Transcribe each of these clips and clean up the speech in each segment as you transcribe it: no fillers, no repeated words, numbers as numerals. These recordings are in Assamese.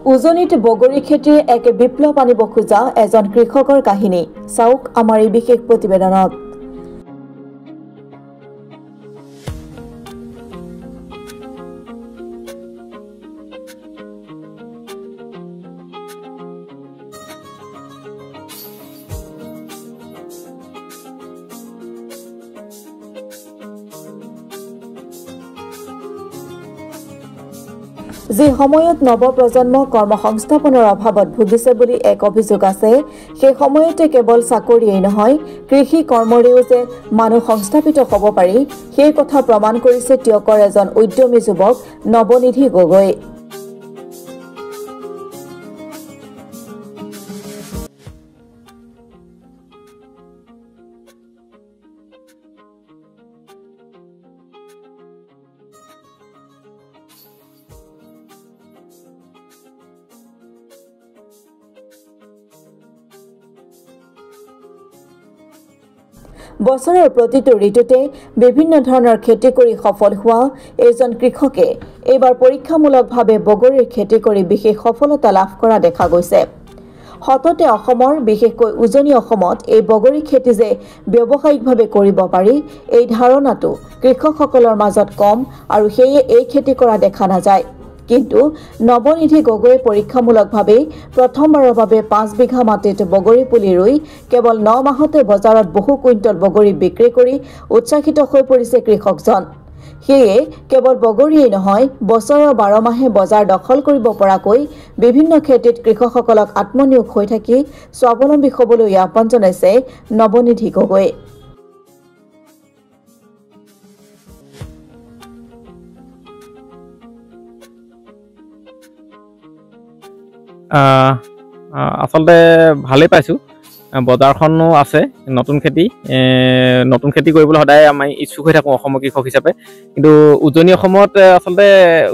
উজনিত বগৰী খেতিৰ এক বিপ্লৱ আনিব খোজা এজন কৃষকৰ কাহিনী চাওক আমাৰ এই বিশেষ প্ৰতিবেদনত। যি সময়ত নৱপ্ৰজন্ম কৰ্মসংস্থাপনৰ অভাৱত ভুগিছে বুলি এক অভিযোগ আছে, সেই সময়তে কেৱল চাকৰিয়েই নহয়, কৃষি কৰ্মৰেও যে মানুহ সংস্থাপিত হ'ব পাৰি, সেই কথা প্ৰমাণ কৰিছে টিয়কৰ এজন উদ্যমী যুৱক নৱনিধি গগৈ। বছৰৰ প্ৰতিটো ঋতুতে বিভিন্ন ধৰণৰ খেতি কৰি সফল হোৱা এজন কৃষকে এইবাৰ পৰীক্ষামূলকভাৱে বগৰীৰ খেতি কৰি বিশেষ সফলতা লাভ কৰা দেখা গৈছে। সততে অসমৰ বিশেষকৈ উজনি অসমত এই বগৰী খেতি যে ব্যৱসায়িকভাৱে কৰিব পাৰি, এই ধাৰণাটো কৃষকসকলৰ মাজত কম আৰু সেয়ে এই খেতি কৰা দেখা নাযায়। কিন্তু নৱনিধি গগৈয়ে পৰীক্ষামূলকভাৱে প্ৰথমবাৰৰ বাবে 5 বিঘা মাটিত বগৰী পুলি ৰুই কেৱল 9 মাহতে বজাৰত বহু কুইণ্টল বগৰী বিক্ৰী কৰি উৎসাহিত হৈ পৰিছে কৃষকজন। সেয়ে কেৱল বগৰীয়েই নহয়, বছৰৰ 12 মাহে বজাৰ দখল কৰিব পৰাকৈ বিভিন্ন খেতিত কৃষকসকলক আত্মনিয়োগ হৈ থাকি স্বাৱলম্বী হ'বলৈ আহ্বান জনাইছে নৱনিধি গগৈ। আচলতে ভালেই পাইছোঁ, বজাৰখনো আছে, নতুন খেতি কৰিবলৈ সদায় আমি ইচ্ছুক হৈ থাকোঁ অসমৰ কৃষক হিচাপে। কিন্তু উজনি অসমত আচলতে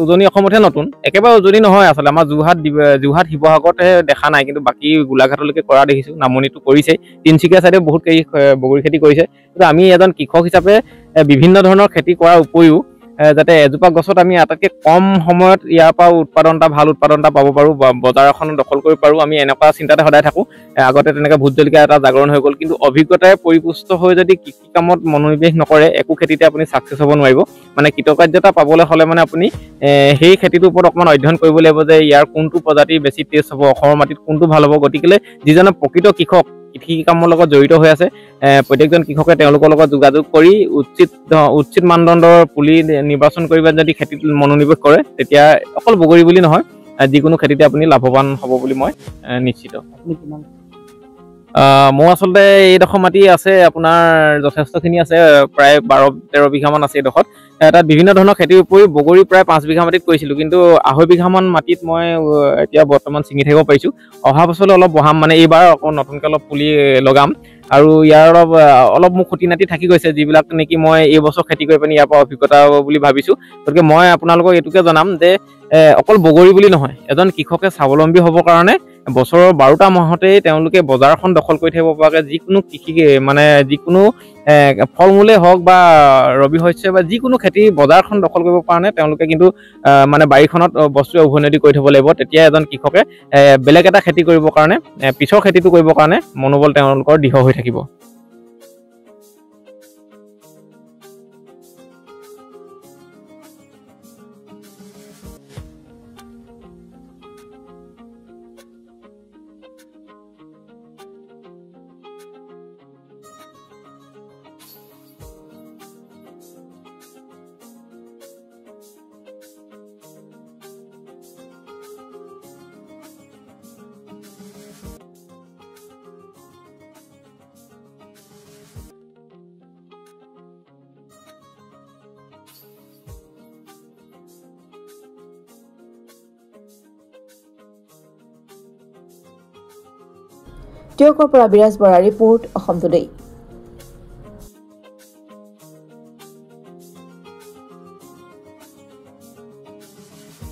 উজনি অসমতহে নতুন, একেবাৰে উজনি নহয় আচলতে আমাৰ যোৰহাট শিৱসাগৰতহে দেখা নাই, কিন্তু বাকী গোলাঘাটলৈকে কৰা দেখিছোঁ। নামনিতো কৰিছে, তিনিচুকীয়া চাইডে বহুত বগৰী খেতি কৰিছে। কিন্তু আমি এজন কৃষক হিচাপে বিভিন্ন ধৰণৰ খেতি কৰাৰ উপৰিও যাতে এজোপা গছত আমি আটাইতকৈ কম সময়ত ইয়াৰ পৰা ভাল উৎপাদন এটা পাব পাৰোঁ, বজাৰ এখন দখল কৰিব পাৰোঁ, আমি এনেকুৱা চিন্তাতে সদায় থাকোঁ। আগতে তেনেকৈ ভোট জলকীয়া এটা জাগৰণ হৈ গ'ল, কিন্তু অভিজ্ঞতাৰে পৰিপুষ্ট হৈ যদি কৃষি কামত মনোনিৱেশ নকৰে, একো খেতিতে আপুনি ছাকচেছ হ'ব নোৱাৰিব। মানে কৃতকাৰ্যতা পাবলৈ হ'লে মানে আপুনি সেই খেতিটোৰ ওপৰত অকণমান অধ্যয়ন কৰিব লাগিব যে ইয়াৰ কোনটো প্ৰজাতি বেছি টেষ্ট হ'ব, অসমৰ মাটিত কোনটো ভাল হ'ব। গতিকে যিজনে প্ৰকৃত কৃষক কৃষি কামৰ লগত জড়িত হৈ আছে, প্ৰত্যেকজন কৃষকে তেওঁলোকৰ লগত যোগাযোগ কৰি উচিত মানদণ্ডৰ পুলি নিৰ্বাচন কৰি যদি খেতিত মনোনিৱেশ কৰে, তেতিয়া অকল বগৰী বুলি নহয়, যিকোনো খেতিতে আপুনি লাভৱান হ'ব বুলি মই নিশ্চিত। মোৰ আচলতে এইডোখৰ মাটি আছে আপোনাৰ যথেষ্টখিনি আছে, প্ৰায় 12-13 বিঘামান আছে এইডোখৰত। তাত বিভিন্ন ধৰণৰ খেতিৰ উপৰি বগৰী প্ৰায় 5 বিঘা মাটিত কৰিছিলোঁ, কিন্তু 2.5 বিঘামান মাটিত মই এতিয়া বৰ্তমান ছিঙি থাকিব পাৰিছোঁ। অহা বছৰলৈ অলপ বঢ়াম, মানে এইবাৰ আকৌ নতুনকৈ অলপ পুলি লগাম। আৰু ইয়াৰ অলপ মোক খুটি নাটি থাকি গৈছে, যিবিলাক নেকি মই এইবছৰ খেতি কৰি পিনি ইয়াৰ পৰা অভিজ্ঞতা হ'ব বুলি ভাবিছোঁ। গতিকে মই আপোনালোকক এইটোকে জনাম যে অকল বগৰী বুলি নহয়, এজন কৃষকে স্বাৱলম্বী হ'বৰ কাৰণে বছৰৰ 12টা মাহতেই তেওঁলোকে বজাৰখন দখল কৰি থাকিব পৰাকৈ যিকোনো যিকোনো ফল মূলেই হওক বা ৰবি শস্য বা যিকোনো খেতি বজাৰখন দখল কৰিব কাৰণে তেওঁলোকে কিন্তু বাৰীখনত বস্তুৱে উভৈনদী কৰি থ'ব লাগিব। তেতিয়া এজন কৃষকে বেলেগ এটা খেতি কৰিবৰ কাৰণে, পিছৰ খেতিটো কৰিবৰ কাৰণে মনোবল তেওঁলোকৰ দৃঢ় হৈ থাকিব। টিয়কৰ পৰা বিৰাজ বৰা ৰিপৰ্ট, অসম টুডে।